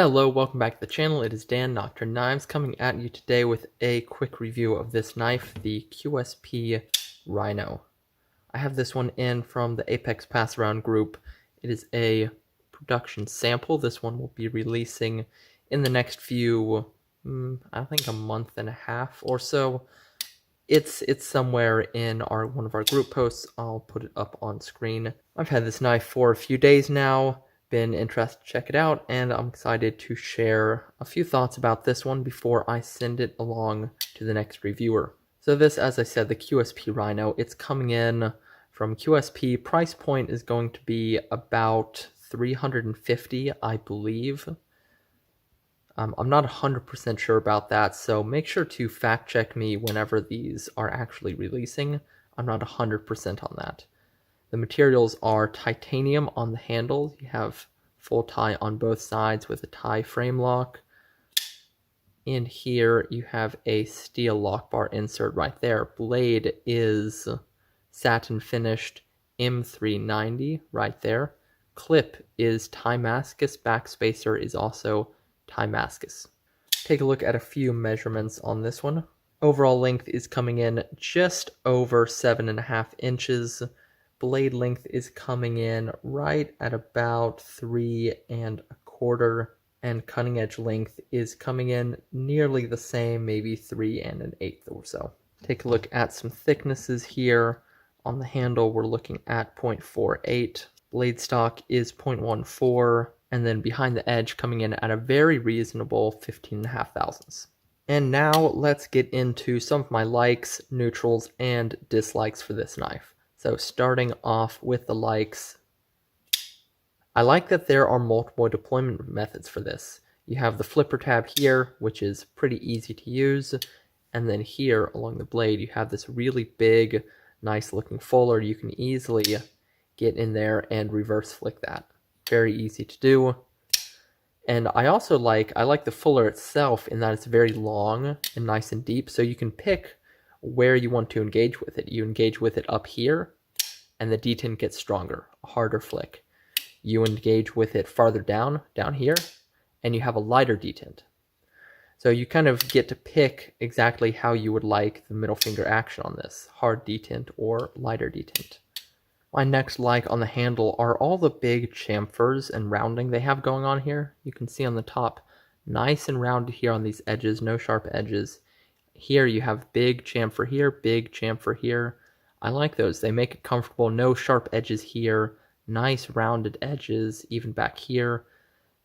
Hello, welcome back to the channel. It is Dan, Nocturne Knives, coming at you today with a quick review of this knife, the QSP Rhino. I have this one in from the Apex Pass Around group. It is a production sample. This one will be releasing in the next few, I think a month and a half or so. It's somewhere in one of our group posts. I'll put it up on screen. I've had this knife for a few days now. Been interested to check it out, and I'm excited to share a few thoughts about this one before I send it along to the next reviewer. So this, as I said, the QSP Rhino, it's coming in from QSP. Price point is going to be about $350, I believe. I'm not 100% sure about that, so make sure to fact check me whenever these are actually releasing. I'm not 100% on that. The materials are titanium on the handle. You have full tie on both sides with a tie frame lock. In here, you have a steel lock bar insert right there. Blade is satin finished M390 right there. Clip is Damascus. Backspacer is also Damascus. Take a look at a few measurements on this one. Overall length is coming in just over 7.5 inches. Blade length is coming in right at about 3.25, and cutting edge length is coming in nearly the same, maybe 3 1/8 or so. Take a look at some thicknesses here. On the handle, we're looking at 0.48. Blade stock is 0.14, and then behind the edge coming in at a very reasonable 15.5 thousandths. And now let's get into some of my likes, neutrals, and dislikes for this knife. So starting off with the likes, I like that there are multiple deployment methods for this. You have the flipper tab here, which is pretty easy to use, and then here along the blade you have this really big, nice looking fuller. You can easily get in there and reverse flick that. Very easy to do. And I like the fuller itself in that it's very long and nice and deep, so you can pick where you want to engage with it. You engage with it up here, and the detent gets stronger, a harder flick. You engage with it farther down here, and you have a lighter detent. So you kind of get to pick exactly how you would like the middle finger action on this, hard detent or lighter detent. My next like on the handle are all the big chamfers and rounding they have going on here. You can see on the top, nice and rounded here on these edges, no sharp edges. Here you have big chamfer here, big chamfer here. I like those. They make it comfortable. No sharp edges here. Nice rounded edges, even back here.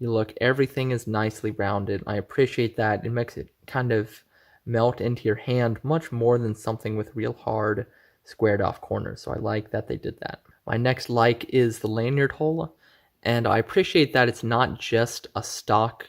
You look, everything is nicely rounded. I appreciate that. It makes it kind of melt into your hand much more than something with real hard, squared off corners. So I like that they did that. My next like is the lanyard hole. And I appreciate that it's not just a stock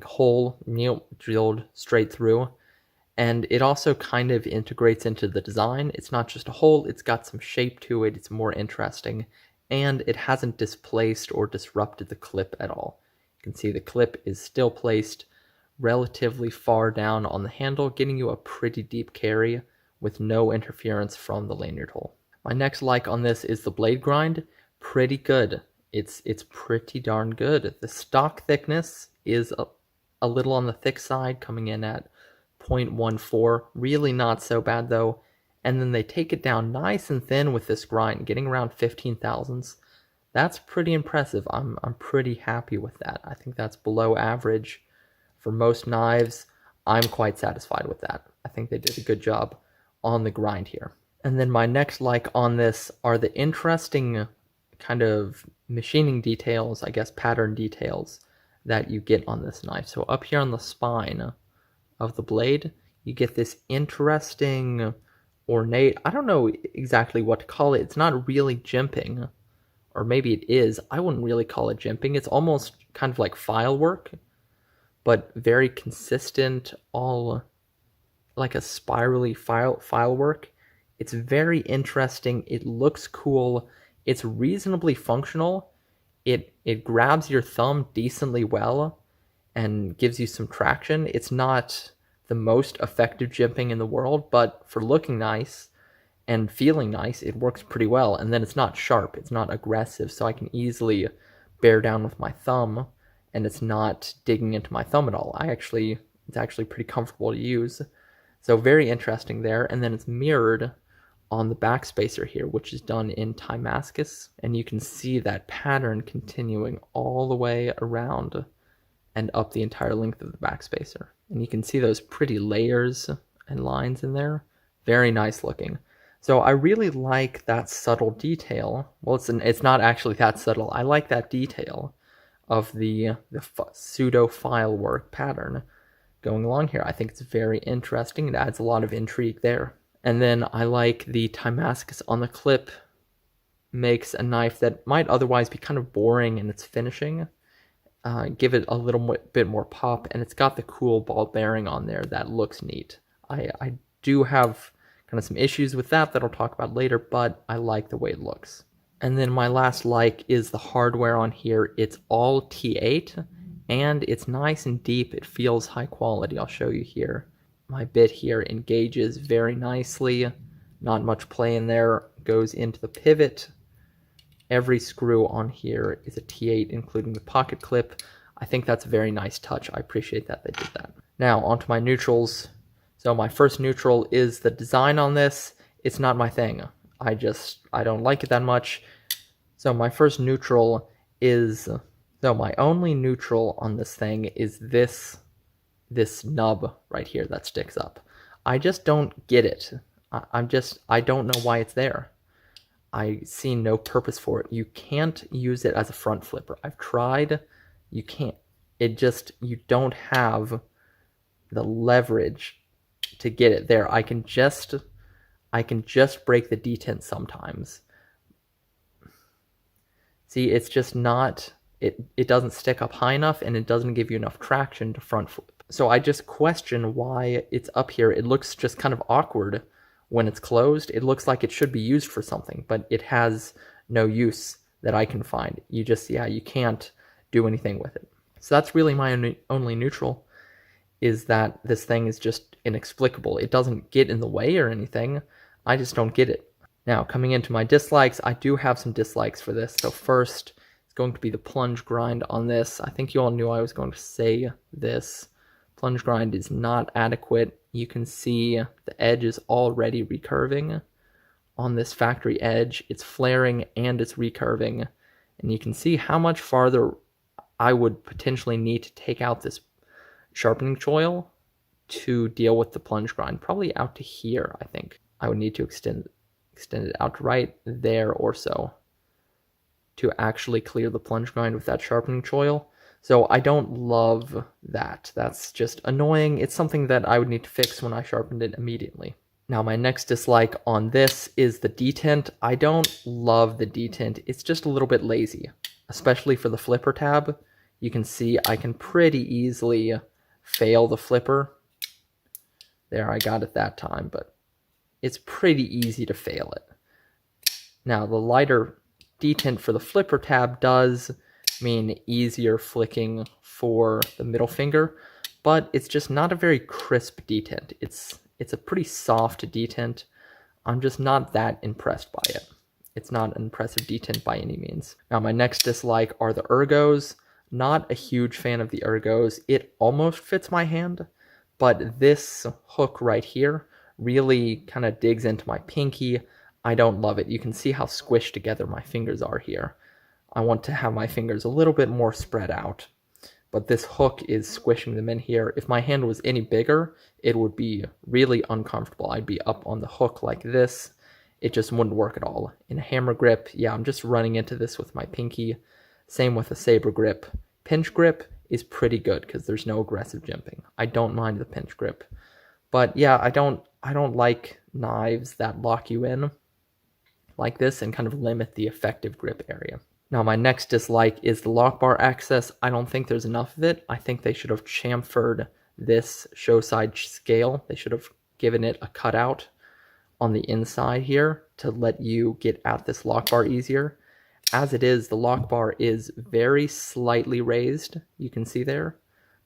hole, drilled straight through. And it also kind of integrates into the design. It's not just a hole, it's got some shape to it, it's more interesting, and it hasn't displaced or disrupted the clip at all. You can see the clip is still placed relatively far down on the handle, getting you a pretty deep carry with no interference from the lanyard hole. My next like on this is the blade grind. Pretty good. It's pretty darn good. The stock thickness is a little on the thick side, coming in at 0.14, really not so bad though. And then they take it down nice and thin with this grind, getting around 15 thousandths. That's pretty impressive. I'm pretty happy with that. I think that's below average for most knives. I'm quite satisfied with that. I think they did a good job on the grind here. And then my next like on this are the interesting kind of machining details, I guess pattern details that you get on this knife. So up here on the spine of the blade, you get this interesting ornate, I don't know exactly what to call it. It's not really jimping, or maybe it is. I wouldn't really call it jimping. It's almost kind of like file work, but very consistent, all like a spirally file work. It's very interesting. It looks cool. It's reasonably functional. It grabs your thumb decently well and gives you some traction. It's not the most effective jimping in the world, but for looking nice and feeling nice, it works pretty well. And then it's not sharp, it's not aggressive, so I can easily bear down with my thumb and it's not digging into my thumb at all. It's actually pretty comfortable to use. So very interesting there. And then it's mirrored on the backspacer here, which is done in Damascus, and you can see that pattern continuing all the way around and up the entire length of the backspacer. And you can see those pretty layers and lines in there. Very nice looking. So I really like that subtle detail. Well, it's not actually that subtle. I like that detail of the pseudo file work pattern going along here. I think it's very interesting. It adds a lot of intrigue there. And then I like the Damascus on the clip. Makes a knife that might otherwise be kind of boring in its finishing. Give it a little bit more pop, and it's got the cool ball bearing on there that looks neat. I do have kind of some issues with that I'll talk about later, but I like the way it looks. And then my last like is the hardware on here. It's all T8, and it's nice and deep. It feels high quality. I'll show you here. My bit here engages very nicely. Not much play in there. Goes into the pivot. Every screw on here is a T8, including the pocket clip. I think that's a very nice touch. I appreciate that they did that. Now, onto my neutrals. So my first neutral is the design on this. It's not my thing. I don't like it that much. So my first neutral is, so my only neutral on this thing is this nub right here that sticks up. I just don't get it. I don't know why it's there. I see no purpose for it. You can't use it as a front flipper. I've tried. You can't. You don't have the leverage to get it there. I can just break the detent sometimes. See, it's just not, it doesn't stick up high enough, and it doesn't give you enough traction to front flip. So I just question why it's up here. It looks just kind of awkward when it's closed. It looks like it should be used for something, but it has no use that I can find. You can't do anything with it. So that's really my only neutral, is that this thing is just inexplicable. It doesn't get in the way or anything. I just don't get it. Now, coming into my dislikes, I do have some dislikes for this. So first, it's going to be the plunge grind on this. I think you all knew I was going to say this. Plunge grind is not adequate. You can see the edge is already recurving on this factory edge. It's flaring and it's recurving. And you can see how much farther I would potentially need to take out this sharpening choil to deal with the plunge grind. Probably out to here, I think. I would need to extend it out to right there or so to actually clear the plunge grind with that sharpening choil. So I don't love that. That's just annoying. It's something that I would need to fix when I sharpened it immediately. Now my next dislike on this is the detent. I don't love the detent. It's just a little bit lazy, especially for the flipper tab. You can see I can pretty easily fail the flipper. There, I got it that time, but it's pretty easy to fail it. Now the lighter detent for the flipper tab does mean easier flicking for the middle finger, but it's just not a very crisp detent. It's a pretty soft detent. I'm just not that impressed by it. It's not an impressive detent by any means. Now my next dislike are the ergos. Not a huge fan of the ergos. It almost fits my hand, but this hook right here really kind of digs into my pinky. I don't love it. You can see how squished together my fingers are here. I want to have my fingers a little bit more spread out, but this hook is squishing them in here. If my hand was any bigger, it would be really uncomfortable. I'd be up on the hook like this. It just wouldn't work at all. In a hammer grip, yeah, I'm just running into this with my pinky. Same with a saber grip. Pinch grip is pretty good because there's no aggressive jimping. I don't mind the pinch grip. But yeah, I don't like knives that lock you in like this and kind of limit the effective grip area. Now my next dislike is the lock bar access. I don't think there's enough of it. I think they should have chamfered this show side scale. They should have given it a cutout on the inside here to let you get at this lock bar easier. As it is, the lock bar is very slightly raised, you can see there,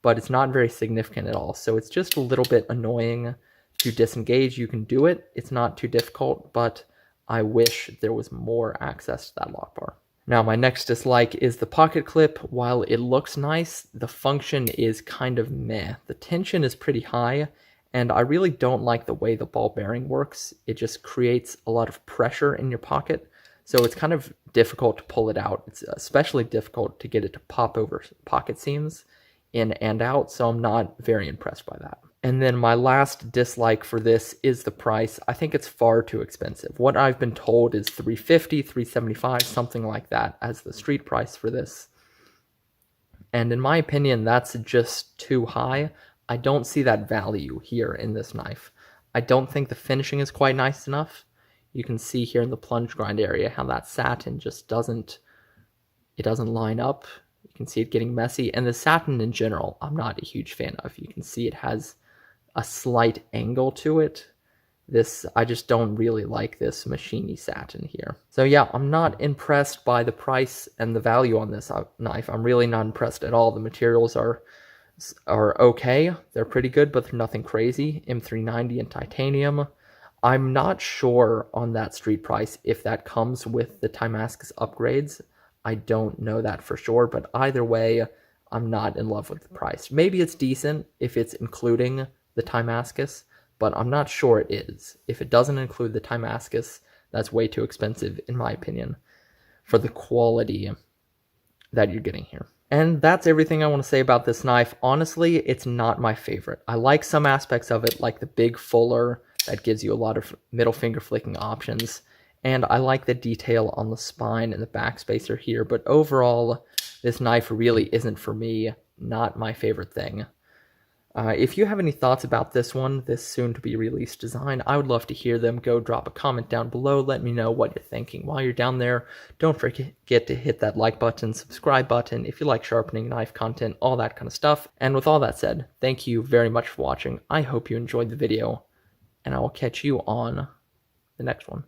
but it's not very significant at all. So it's just a little bit annoying to disengage. You can do it. It's not too difficult, but I wish there was more access to that lock bar. Now, my next dislike is the pocket clip. While it looks nice, the function is kind of meh. The tension is pretty high, and I really don't like the way the ball bearing works. It just creates a lot of pressure in your pocket, so it's kind of difficult to pull it out. It's especially difficult to get it to pop over pocket seams in and out, so I'm not very impressed by that. And then my last dislike for this is the price. I think it's far too expensive. What I've been told is $350, $375, something like that as the street price for this. And in my opinion, that's just too high. I don't see that value here in this knife. I don't think the finishing is quite nice enough. You can see here in the plunge grind area how that satin just doesn't line up. You can see it getting messy. And the satin in general, I'm not a huge fan of. You can see it has a slight angle to it. I just don't really like this machiny satin here. So yeah, I'm not impressed by the price and the value on this knife. I'm really not impressed at all. The materials are okay. They're pretty good, but they're nothing crazy. M390 and titanium. I'm not sure on that street price if that comes with the Timascus upgrades. I don't know that for sure, but either way, I'm not in love with the price. Maybe it's decent if it's including the Timascus, but I'm not sure it is. If it doesn't include the Timascus, that's way too expensive, in my opinion, for the quality that you're getting here. And that's everything I want to say about this knife. Honestly, it's not my favorite. I like some aspects of it, like the big fuller that gives you a lot of middle finger flicking options, and I like the detail on the spine and the backspacer here, but overall, this knife really isn't for me, not my favorite thing. If you have any thoughts about this one, this soon-to-be-released design, I would love to hear them. Go drop a comment down below. Let me know what you're thinking. While you're down there, don't forget to hit that like button, subscribe button if you like sharpening knife content, all that kind of stuff. And with all that said, thank you very much for watching. I hope you enjoyed the video, and I will catch you on the next one.